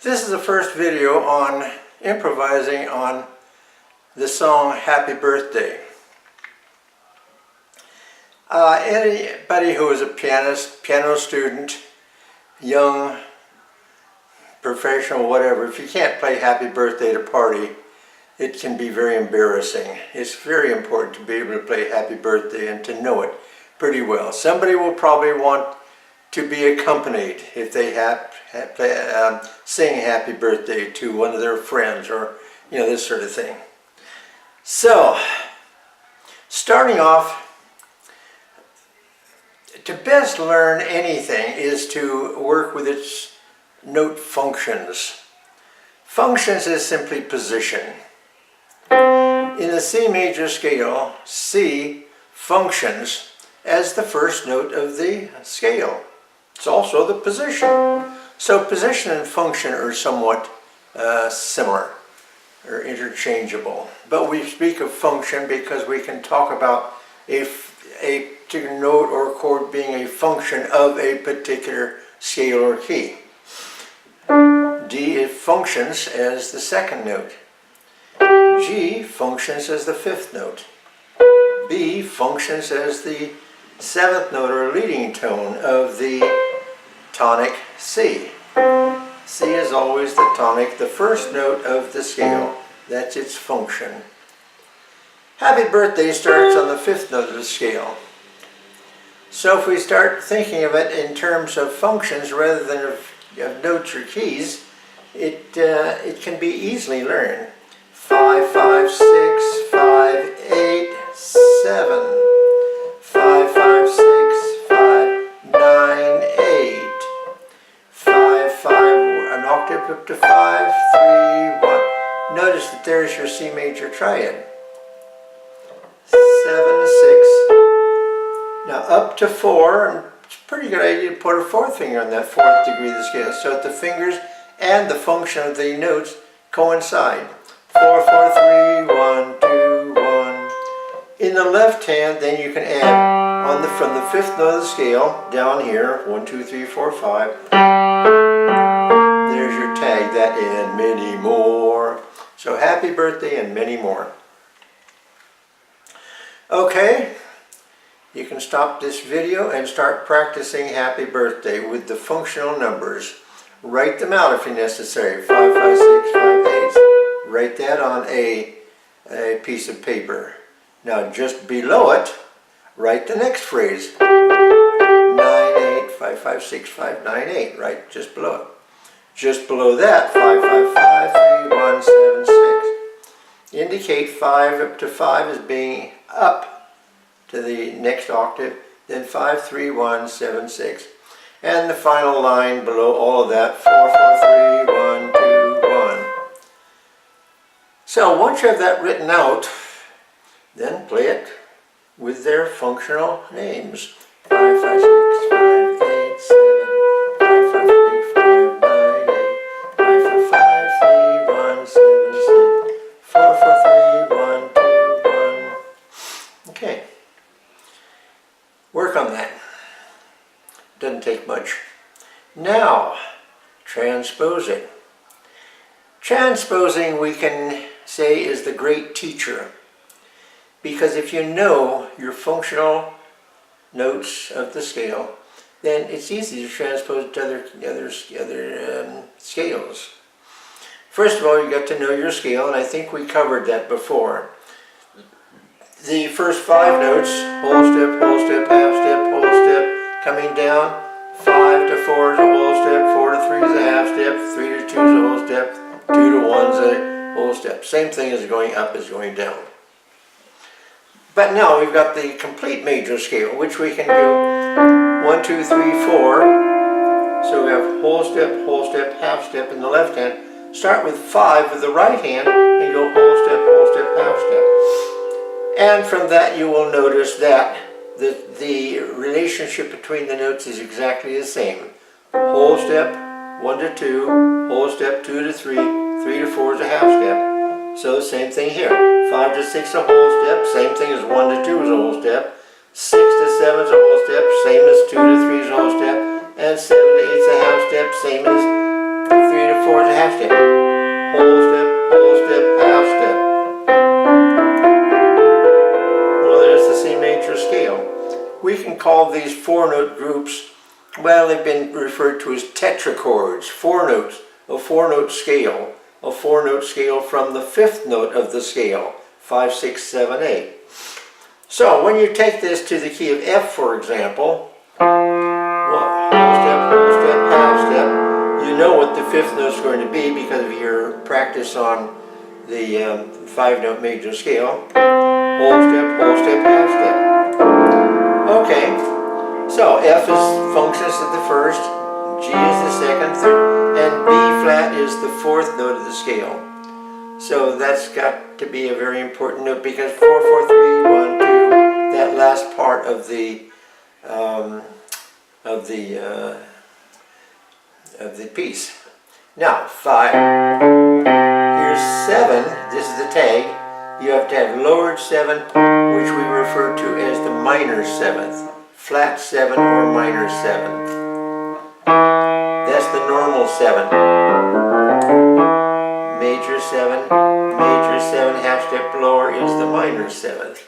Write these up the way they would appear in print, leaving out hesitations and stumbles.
This is the first video on improvising on the song Happy Birthday. Anybody who is a pianist, piano student, young, professional, whatever, if you can't play Happy Birthday at a party, it can be very embarrassing. It's very important to be able to play Happy Birthday and to know it pretty well. Somebody will probably want to be accompanied if they sing Happy Birthday to one of their friends, or this sort of thing. So, starting off, to best learn anything is to work with its note functions. Functions is simply position. In the C major scale, C functions as the first note of the scale. It's also the position. So position and function are somewhat similar, or interchangeable. But we speak of function because we can talk about a particular note or chord being a function of a particular scale or key. D, it functions as the second note. G functions as the fifth note. B functions as the seventh note or leading tone of the tonic C. C is always the tonic, the first note of the scale. That's its function. Happy Birthday starts on the fifth note of the scale. So if we start thinking of it in terms of functions rather than of notes or keys, it can be easily learned. 5, 5, 6, 5, 8, 7. 5, 5, 6, 5, 9, 8. 5, 5, an octave up to 5, 3, 1. Notice that there's your C major triad. 7, 6. Now up to 4, and it's a pretty good idea to put a fourth finger on that fourth degree of the scale so that the fingers and the function of the notes coincide. 4, 4, 3, 1, 2, 1. In the left hand, then you can add from the fifth note of the scale down here, 1, 2, 3, 4, 5. There's your tag, that and many more. So Happy Birthday and many more. Okay, you can stop this video and start practicing Happy Birthday with the functional numbers. Write them out if necessary. 5, 5, 6, 5, 8. Write that on a piece of paper. Now just below it, write the next phrase. 9, 8, 5, 5, 6, 5, 9, 8. Right just below it. Just below that, 5, 5, 5, 3, 1, 7, 6. Indicate 5 up to 5 as being up to the next octave. Then 5, 3, 1, 7, 6. And the final line below all of that, 4, 4, 3, 1, 2, 1. So once you have that written out, then play it with their functional names. 5, 5, 6, 5, 8, 7, 5, 5, 8, 5, 9, 8, 5, 5, 5, 3, 1, 7, 6, 4, 4, 3, 1, 2, 1. Okay. Work on that. Doesn't take much. Now, transposing. Transposing, we can say, is the great teacher. Because if you know your functional notes of the scale, then it's easy to transpose to other scales. First of all, you got to know your scale, and I think we covered that before. The first 5 notes, whole step, half step, whole step, coming down. 5 to 4 is a whole step, 4 to 3 is a half step, 3 to 2 is a whole step, 2 to 1 is a whole step. Same thing as going up is going down. But now we've got the complete major scale, which we can do 1, 2, 3, 4. So we have whole step, half step in the left hand. Start with 5 with the right hand and go whole step, half step. And from that you will notice that the relationship between the notes is exactly the same. Whole step, 1 to 2, whole step, 2 to 3, 3 to 4 is a half step. So same thing here. 5 to 6 is a whole step, same thing as 1 to 2 is a whole step. 6 to 7 is a whole step, same as 2 to 3 is a whole step. And 7 to 8 is a half step, same as 3 to 4 is a half step. Whole step, half step. Well, there's the C major scale. We can call these 4-note groups, well, they've been referred to as tetrachords, 4 notes, a 4-note scale. A 4-note scale from the 5th note of the scale, 5, 6, 7, 8. So when you take this to the key of F, for example, whole step, half step, you know what the 5th note is going to be because of your practice on the 5-note major scale. Whole step, half step. Okay, so F is functions at the first, G is the second, third, and B flat is the 4th note of the scale. So that's got to be a very important note because 4, 4, 3, 1, 2, that last part of the piece. Now 5. Here's 7. This is the tag. You have to have lowered 7, which we refer to as the minor 7th, flat 7 or minor 7. That's the normal 7. Major 7, half step lower is the minor 7th.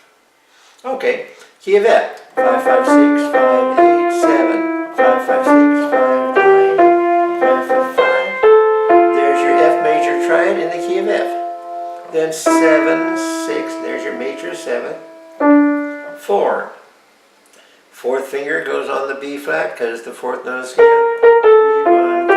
Okay, key of F. 5, 5, 6, 5, 8, 7. 5, 5, 6, 5, 9, 5, 5, 5. There's your F major triad in the key of F. Then 7, 6, there's your major 7. 4. 4th finger goes on the B flat because it's the 4th note of the scale. 3, 1,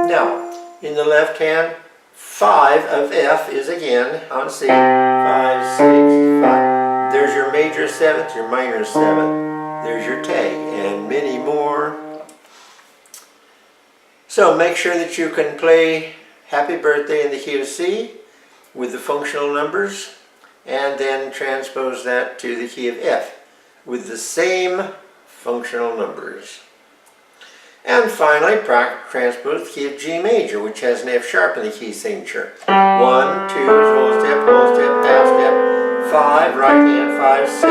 2. Now, in the left hand, 5 of F is again on C. 5, 6, 5. There's your major 7th, your minor 7th. There's your tag, and many more. So make sure that you can play Happy Birthday in the key of C with the functional numbers, and then transpose that to the key of F with the same functional numbers. And finally, transpose the key of G major, which has an F sharp in the key signature. 1, 2 is whole step, half step. 5, right hand, 5, 6,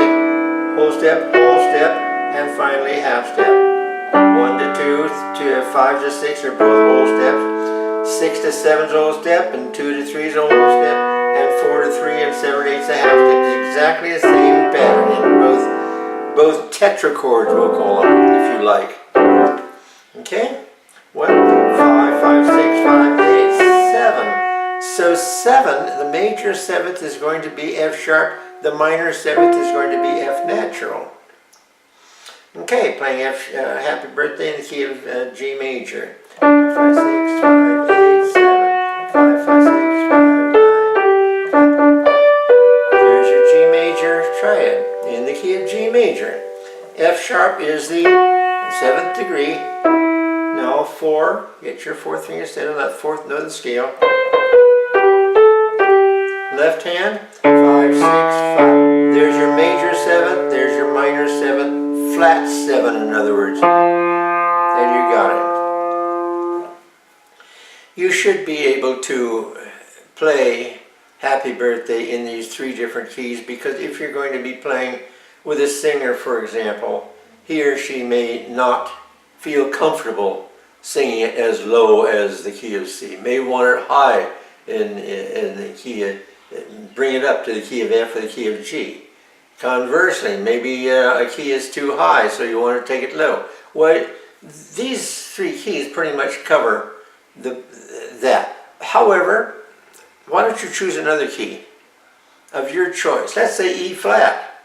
whole step, and finally half step. 1 to 2, 5 to 6 are both whole steps. 6 to 7 is a whole step, and 2 to 3 is a whole step, and 4 to 3 and 7 to 8 is a half step. It's exactly the same pattern in both tetrachords, we'll call them, if you like. Okay? 1, 5, 5, 6, 5, 8, 7. So 7, the major 7th is going to be F sharp, the minor 7th is going to be F natural. Okay, playing Happy Birthday in the key of G major. 5, 5, 6, 5, 8, 7. 5, 5, 6, 5, 9. There's your G major triad in the key of G major. F sharp is the 7th degree. Now 4, get your 4th finger set on that 4th note of the scale. Left hand, 5, 6, 5. There's your major 7th, there's your minor 7th, flat 7 in other words. And you got it. You should be able to play Happy Birthday in these 3 different keys, because if you're going to be playing with a singer, for example, he or she may not feel comfortable singing it as low as the key of C. May want it high in the key of, bring it up to the key of F or the key of G. Conversely, maybe a key is too high, so you want to take it low. Well, these 3 keys pretty much cover that. However, why don't you choose another key of your choice? Let's say E flat.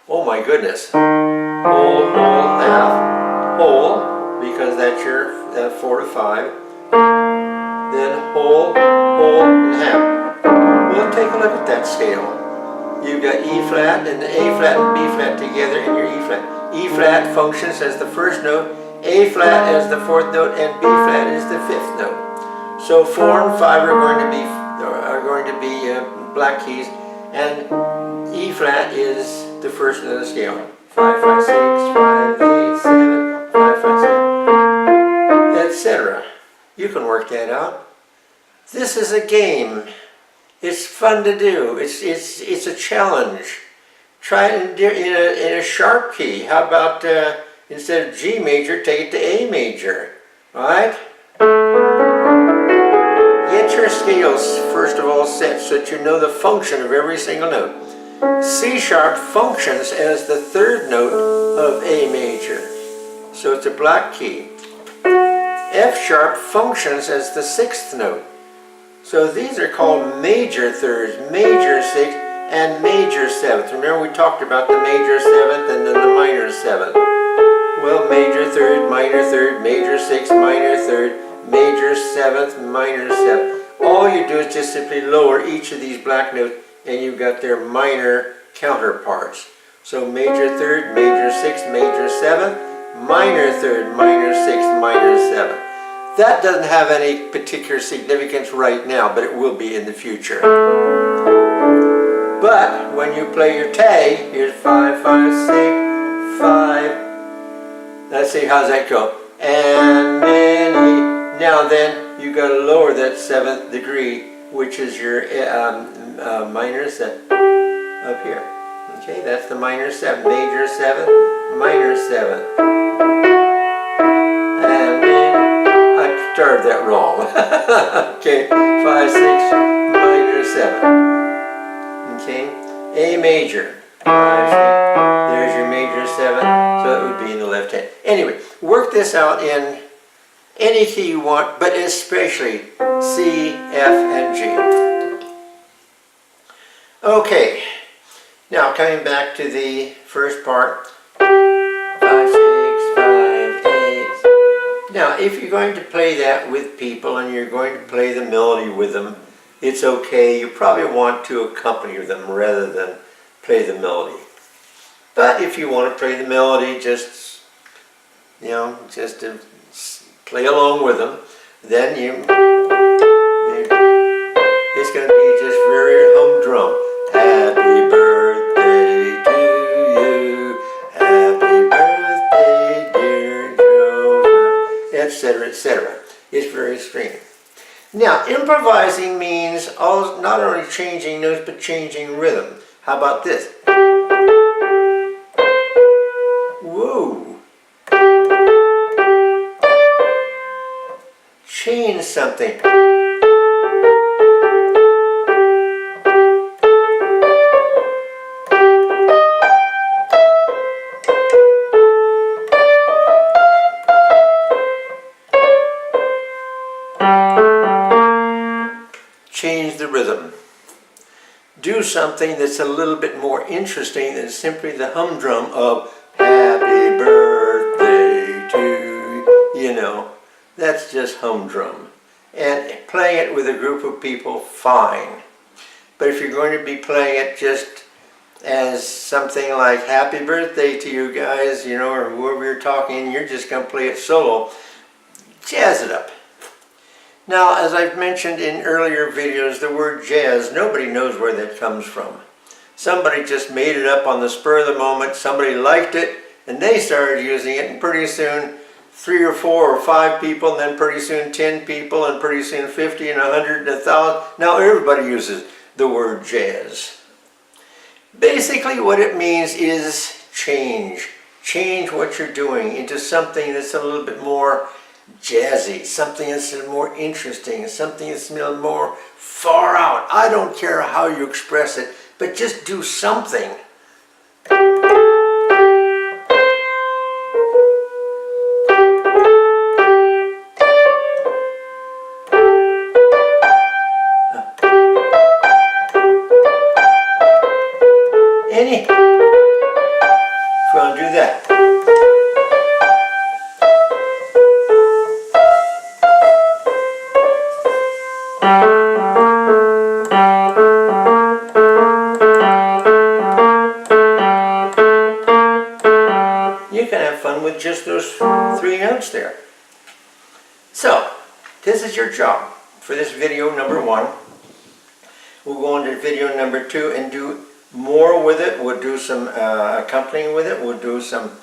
Oh my goodness. Whole, half, whole, because that's your 4 to 5. Then whole, and half. Well, take a look at that scale. You've got E flat and A flat and B flat together in your E flat. E flat functions as the 1st note, A flat as the 4th note, and B flat is the 5th note. So 4 and 5 are going to be black keys, and E flat is the 1st note of the scale. 5, 5, 6, 5, 8, 7, 5, 5, 6, etc. You can work that out. This is a game. It's fun to do. It's a challenge. Try it in a sharp key. How about instead of G major, take it to A major. All right? first of all set so that you know the function of every single note. C sharp functions as the third note of A major, so it's a black key. F sharp functions as the sixth note. So these are called major thirds, major sixth, and major seventh. Remember we talked about the major seventh and then the minor seventh. Well, major third, major sixth, minor third, major seventh, minor seventh. All you do is just simply lower each of these black notes and you've got their minor counterparts. So major third, major sixth, major seventh, minor third, minor sixth, minor seventh. That doesn't have any particular significance right now, but it will be in the future. But when you play your tag, here's 5, 5, 6, 5. Let's see, how's that go? And many. Now then, you got to lower that seventh degree, which is your minor seventh up here. Okay, that's the minor seventh, major seventh, minor seventh. And I started that wrong. Okay, 5, 6, minor 7. Okay, A major. 5, 6. There's your major 7. So it would be in the left hand. Anyway, work this out in any key you want, but especially C, F, and G. Okay, now coming back to the first part. 5, 6, 5, 8. Now, if you're going to play that with people and you're going to play the melody with them, it's okay. You probably want to accompany them rather than play the melody. But if you want to play the melody, just to play along with them, then it's going to be just very humdrum. Happy birthday to you, happy birthday dear Joseph, etc., etc. It's very extreme. Now, improvising means not only changing notes, but changing rhythm. How about this? Whoa! Change something. Change the rhythm. Do something that's a little bit more interesting than simply the humdrum of happy birthday to you. That's just humdrum. And playing it with a group of people, fine. But if you're going to be playing it just as something like happy birthday to you guys, or whoever you're talking, you're just going to play it solo, jazz it up. Now, as I've mentioned in earlier videos, the word jazz, nobody knows where that comes from. Somebody just made it up on the spur of the moment, somebody liked it, and they started using it, and pretty soon 3 or 4 or 5 people, and then pretty soon 10 people, and pretty soon 50 and 100 and 1,000. Now everybody uses the word jazz. Basically what it means is change. Change what you're doing into something that's a little bit more jazzy, something that's more interesting, something that's a little more far out. I don't care how you express it, but just do something. If you want to do that. You can have fun with just those 3 notes there. So, this is your job for this video number 1. We'll go on to video number 2 and do more with it. We'll do some accompanying with it. We'll do some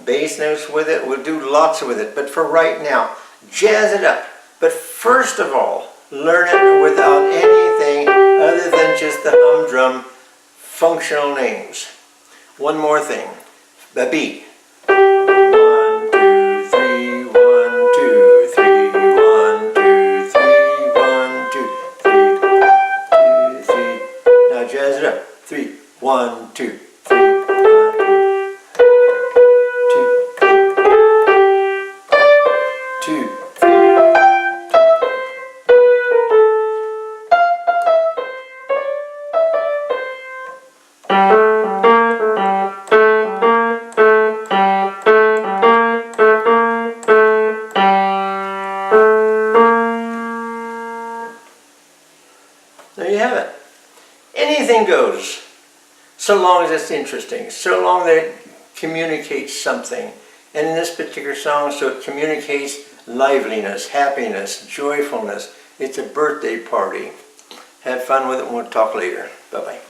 bass notes with it. We'll do lots with it. But for right now, jazz it up. But first of all, learn it without anything other than just the humdrum functional names. One more thing. The beat. 1, 2, 3, 1, 2, 3, 1, 2, 3, 1, 2, 3. 1, 2, 3, 1, 2, 3. There you have it. Anything goes, so long as it's interesting, so long that it communicates something. And in this particular song, so it communicates liveliness, happiness, joyfulness. It's a birthday party. Have fun with it and we'll talk later. Bye-bye.